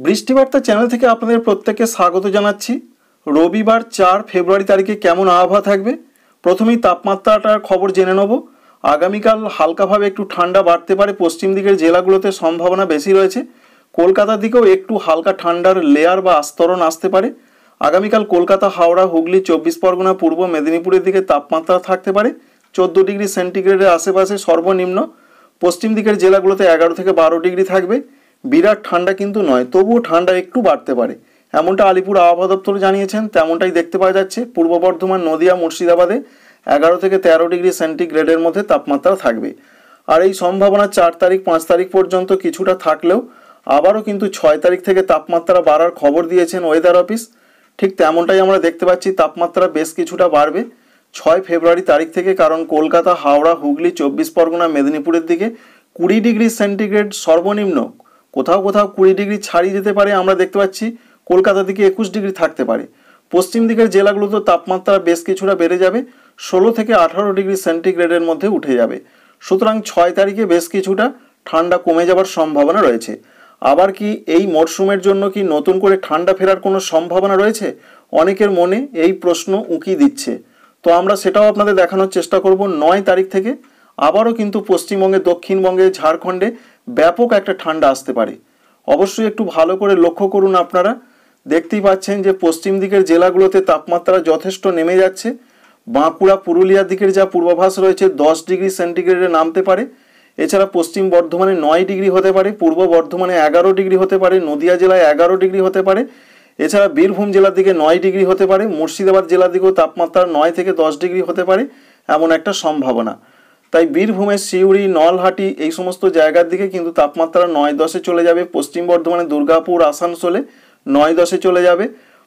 বৃষ্টিবার্তা channel থেকে আপনাদের প্রত্যেককে স্বাগত জানাচ্ছি। রবিবার 4 ফেব্রুয়ারি তারিখে কেমন আবহাওয়া থাকবে প্রথমেই তাপমাত্রাটার খবর জেনে নেব। আগামীকাল হালকাভাবে একটু ঠান্ডা বাড়তে পারে, পশ্চিম দিকের জেলাগুলোতে সম্ভাবনা বেশি রয়েছে। কলকাতার দিকেও একটু হালকা ঠান্ডার লেয়ার বা আস্তরণ আসতে পারে। আগামীকাল কলকাতা, হাওড়া, হুগলি, 24 পরগনা, পূর্ব মেদিনীপুরের দিকে তাপমাত্রা থাকতে পারে 14 ডিগ্রি সেন্টিগ্রেডের আশেপাশে সর্বনিম্ন। পশ্চিম দিকের জেলাগুলোতে 11 থেকে 12 ডিগ্রি থাকবে। বিরাট ঠান্ডা কিন্তু নয়, তবুও ঠান্ডা একটু বাড়তে পারে, এমনটা আলিপুর আবহাওয়া দপ্তর জানিয়েছেন। তেমনটাই দেখতে পাওয়া যাচ্ছে। পূর্ব বর্ধমান, নদিয়া, মুর্শিদাবাদে 11 থেকে 13 ডিগ্রি সেন্টিগ্রেডের মধ্যে তাপমাত্রা থাকবে। আর এই সম্ভাবনা 4 তারিখ 5 তারিখ পর্যন্ত কিছুটা থাকলেও আবারও কিন্তু 6 তারিখ থেকে তাপমাত্রা বাড়ার খবর দিয়েছেন ওয়েদার অফিস। ঠিক তেমনটাই আমরা দেখতে পাচ্ছি, তাপমাত্রা বেশ কিছুটা বাড়বে 6 ফেব্রুয়ারি তারিখ থেকে, কারণ কলকাতা, হাওড়া, হুগলি, 24 পরগনা, মেদিনীপুরের দিকে 20 ডিগ্রি সেন্টিগ্রেড সর্বনিম্ন, কোথাও কোথাও 20 ডিগ্রি ছাড়িয়ে যেতে পারে। আমরা দেখতে পাচ্ছি কলকাতার দিকে 21 ডিগ্রি থাকতে পারে। পশ্চিম দিকের জেলাগুলোতে তাপমাত্রা বেশ কিছুটা বেড়ে যাবে, 16 থেকে 18 ডিগ্রি সেন্টিগ্রেডের মধ্যে উঠে যাবে। সুতরাং 6 তারিখে বেশ কিছুটা ঠান্ডা কমে যাবার সম্ভাবনা রয়েছে। আবার কি এই মরশুমের জন্য কি নতুন করে ঠান্ডা ফেরার কোনো সম্ভাবনা রয়েছে? অনেকের মনে এই প্রশ্ন উঁকি দিচ্ছে। তো আমরা সেটাও আপনাদের দেখানোর চেষ্টা করব। 9 তারিখ থেকে আবারও কিন্তু পশ্চিমবঙ্গে, দক্ষিণবঙ্গে, ঝাড়খণ্ডে ব্যাপক একটা ঠান্ডা আসতে পারে। অবশ্যই একটু ভালো করে লক্ষ্য করুন। আপনারা দেখতেই পাচ্ছেন যে পশ্চিম দিকের জেলাগুলোতে তাপমাত্রা যথেষ্ট নেমে যাচ্ছে। বাঁকুড়া, পুরুলিয়ার দিকের যা পূর্বাভাস রয়েছে 10 ডিগ্রি সেন্টিগ্রেডে নামতে পারে। এছাড়া পশ্চিম বর্ধমানে 9 ডিগ্রি হতে পারে, পূর্ব বর্ধমানে 11 ডিগ্রি হতে পারে, নদিয়া জেলায় 11 ডিগ্রি হতে পারে। এছাড়া বীরভূম জেলার দিকে 9 ডিগ্রি হতে পারে, মুর্শিদাবাদ জেলার দিকেও তাপমাত্রা 9 থেকে 10 ডিগ্রি হতে পারে, এমন একটা সম্ভাবনা। তাই বীরভূমের সিউড়ি, নলহাটি এই সমস্ত জায়গার দিকে কিন্তু তাপমাত্রা 9-10-এ চলে যাবে। পশ্চিম বর্ধমানে দুর্গাপুর, আসানসোলে 9-10-এ চলে যাবে।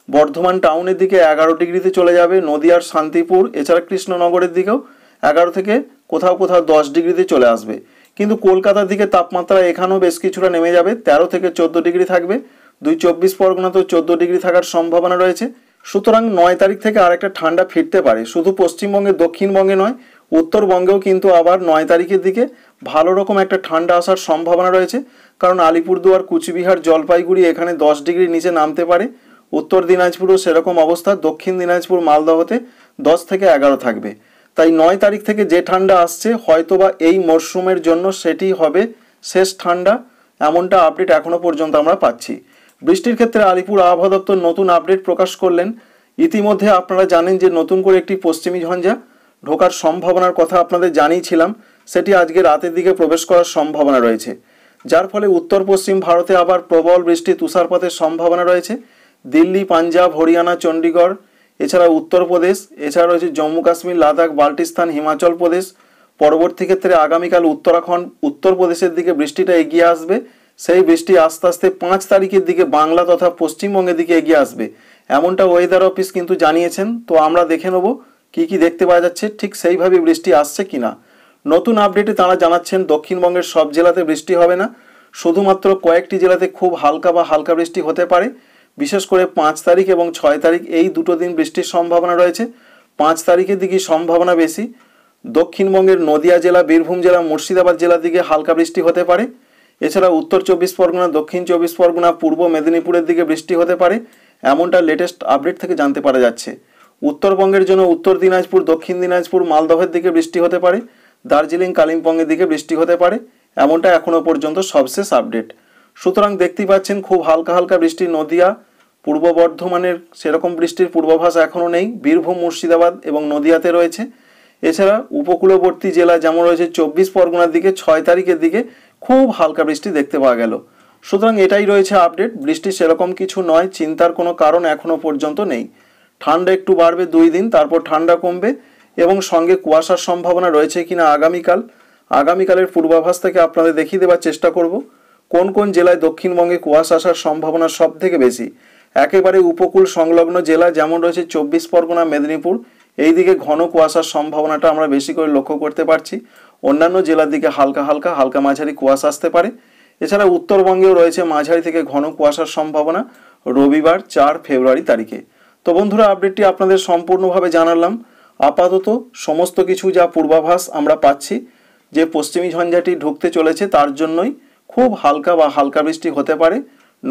বর্ধমান টাউনের দিকে 11 ডিগ্রিতে চলে যাবে। নদিয়ার শান্তিপুর, এছাড়া কৃষ্ণনগরের দিকেও 11 থেকে কোথাও কোথাও 10 ডিগ্রিতে চলে আসবে। কিন্তু কলকাতার দিকে তাপমাত্রা এখানেও বেশ কিছুটা নেমে যাবে, 13 থেকে 14 ডিগ্রি থাকবে। 24 পরগনাতেও 14 ডিগ্রি থাকার সম্ভাবনা রয়েছে। সুতরাং 9 তারিখ থেকে আরেকটা ঠান্ডা ফিরতে পারে, শুধু পশ্চিমবঙ্গে, দক্ষিণবঙ্গে নয়, উত্তরবঙ্গেও কিন্তু আবার 9 তারিখের দিকে ভালো রকম একটা ঠান্ডা আসার সম্ভাবনা রয়েছে। কারণ আলিপুরদুয়ার, কুচবিহার, জলপাইগুড়ি এখানে 10 ডিগ্রি নিচে নামতে পারে। উত্তর দিনাজপুরও সেরকম অবস্থা। দক্ষিণ দিনাজপুর, মালদহতে 10 থেকে 11 থাকবে। তাই 9 তারিখ থেকে যে ঠান্ডা আসছে হয়তোবা এই মরশুমের জন্য সেটি হবে শেষ ঠান্ডা, এমনটা আপডেট এখনো পর্যন্ত আমরা পাচ্ছি। বৃষ্টির ক্ষেত্রে আলিপুর আবহাওয়া দপ্তর নতুন আপডেট প্রকাশ করলেন। ইতিমধ্যে আপনারা জানেন যে নতুন করে একটি পশ্চিমী ঝঞ্ঝা ঢোকার সম্ভাবনার কথা আপনাদের জানিয়েছিলাম। সেটি আজকে রাতের দিকে প্রবেশ করার সম্ভাবনা রয়েছে, যার ফলে উত্তর পশ্চিম ভারতে আবার প্রবল বৃষ্টি, তুষারপাতের সম্ভাবনা রয়েছে। দিল্লি, পাঞ্জাব, হরিয়ানা, চণ্ডীগড়, এছাড়া উত্তরপ্রদেশ, এছাড়া রয়েছে জম্মু কাশ্মীর, লাদাখ, বাল্টিস্তান, হিমাচল প্রদেশ। পরবর্তী ক্ষেত্রে আগামীকাল উত্তরাখণ্ড, উত্তরপ্রদেশের দিকে বৃষ্টিটা এগিয়ে আসবে। সেই বৃষ্টি আস্তে আস্তে 5 তারিখের দিকে বাংলা তথা পশ্চিমবঙ্গের দিকে এগিয়ে আসবে, এমনটা ওয়েদার অফিস কিন্তু জানিয়েছেন। তো আমরা দেখে নেব কি কি দেখতে পাওয়া যাচ্ছে, ঠিক সেইভাবে বৃষ্টি আসছে কিনা। নতুন আপডেটে তারা জানাচ্ছেন দক্ষিণবঙ্গের সব জেলাতে বৃষ্টি হবে না, শুধুমাত্র কয়েকটি জেলাতে খুব হালকা বা হালকা বৃষ্টি হতে পারে। বিশেষ করে 5 তারিখ এবং 6 তারিখ এই দুটো দিন বৃষ্টির সম্ভাবনা রয়েছে। 5 তারিখের দিকে সম্ভাবনা বেশি। দক্ষিণবঙ্গের নদিয়া জেলা, বীরভূম জেলা, মুর্শিদাবাদ জেলার দিকে হালকা বৃষ্টি হতে পারে। এছাড়া উত্তর 24 পরগনা, দক্ষিণ 24 পরগনা, পূর্ব মেদিনীপুরের দিকে বৃষ্টি হতে পারে, এমনটা লেটেস্ট আপডেট থেকে জানতে পারা যাচ্ছে। উত্তরবঙ্গের জন্য উত্তর দিনাজপুর, দক্ষিণ দিনাজপুর, মালদহের দিকে বৃষ্টি হতে পারে। দার্জিলিং, কালিম্পংয়ের দিকে বৃষ্টি হতে পারে, এমনটা এখনও পর্যন্ত সবশেষ আপডেট। সুতরাং দেখতেই পাচ্ছেন খুব হালকা হালকা বৃষ্টি। নদিয়া, পূর্ব বর্ধমানের সেরকম বৃষ্টির পূর্বাভাস এখনও নেই। বীরভূম, মুর্শিদাবাদ এবং নদিয়াতে রয়েছে। এছাড়া উপকূলবর্তী জেলা যেমন রয়েছে 24 পরগনার দিকে 6 তারিখের দিকে খুব হালকা বৃষ্টি দেখতে পাওয়া গেল। সুতরাং এটাই রয়েছে আপডেট। বৃষ্টি সেরকম কিছু নয়, চিন্তার কোনো কারণ এখনও পর্যন্ত নেই। ঠান্ডা একটু বাড়বে 2 দিন, তারপর ঠান্ডা কমবে এবং সঙ্গে কুয়াশার সম্ভাবনা রয়েছে কিনা আগামীকালের পূর্বাভাস থেকে আপনাদের দেখিয়ে দেওয়ার চেষ্টা করব কোন কোন জেলায় দক্ষিণবঙ্গে কুয়াশা আসার সম্ভাবনা সব থেকে বেশি। একেবারে উপকূল সংলগ্ন জেলা যেমন রয়েছে 24 পরগনা, মেদিনীপুর, এই দিকে ঘন কুয়াশার সম্ভাবনাটা আমরা বেশি করে লক্ষ্য করতে পারছি। অন্যান্য জেলার দিকে হালকা মাঝারি কুয়াশা আসতে পারে। এছাড়া উত্তরবঙ্গেও রয়েছে মাঝারি থেকে ঘন কুয়াশার সম্ভাবনা রবিবার 4 ফেব্রুয়ারি তারিখে। তো বন্ধুরা, আপডেটটি আপনাদের সম্পূর্ণভাবে জানালাম। আপাতত সমস্ত কিছু যা পূর্বাভাস আমরা পাচ্ছি যে পশ্চিমী ঝঞ্ঝাটি ঢুকতে চলেছে, তার জন্যই খুব হালকা বা হালকা বৃষ্টি হতে পারে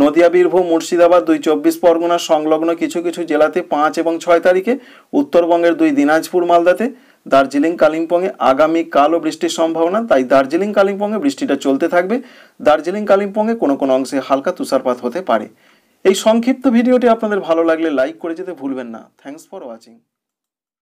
নদিয়া, বীরভূম, মুর্শিদাবাদ 2 24 পরগনা সংলগ্ন কিছু কিছু জেলাতে 5 এবং 6 তারিখে, উত্তরবঙ্গের 2 দিনাজপুর, মালদাতে, দার্জিলিং, কালিম্পংয়ে আগামীকালও বৃষ্টির সম্ভাবনা। তাই দার্জিলিং, কালিম্পংয়ে বৃষ্টিটা চলতে থাকবে। দার্জিলিং, কালিম্পংয়ে কোনো কোনো অংশে হালকা তুষারপাত হতে পারে। এই সংক্ষিপ্ত ভিডিওটি আপনাদের ভালো লাগলে লাইক করে যেতে ভুলবেন না। Thanks for watching.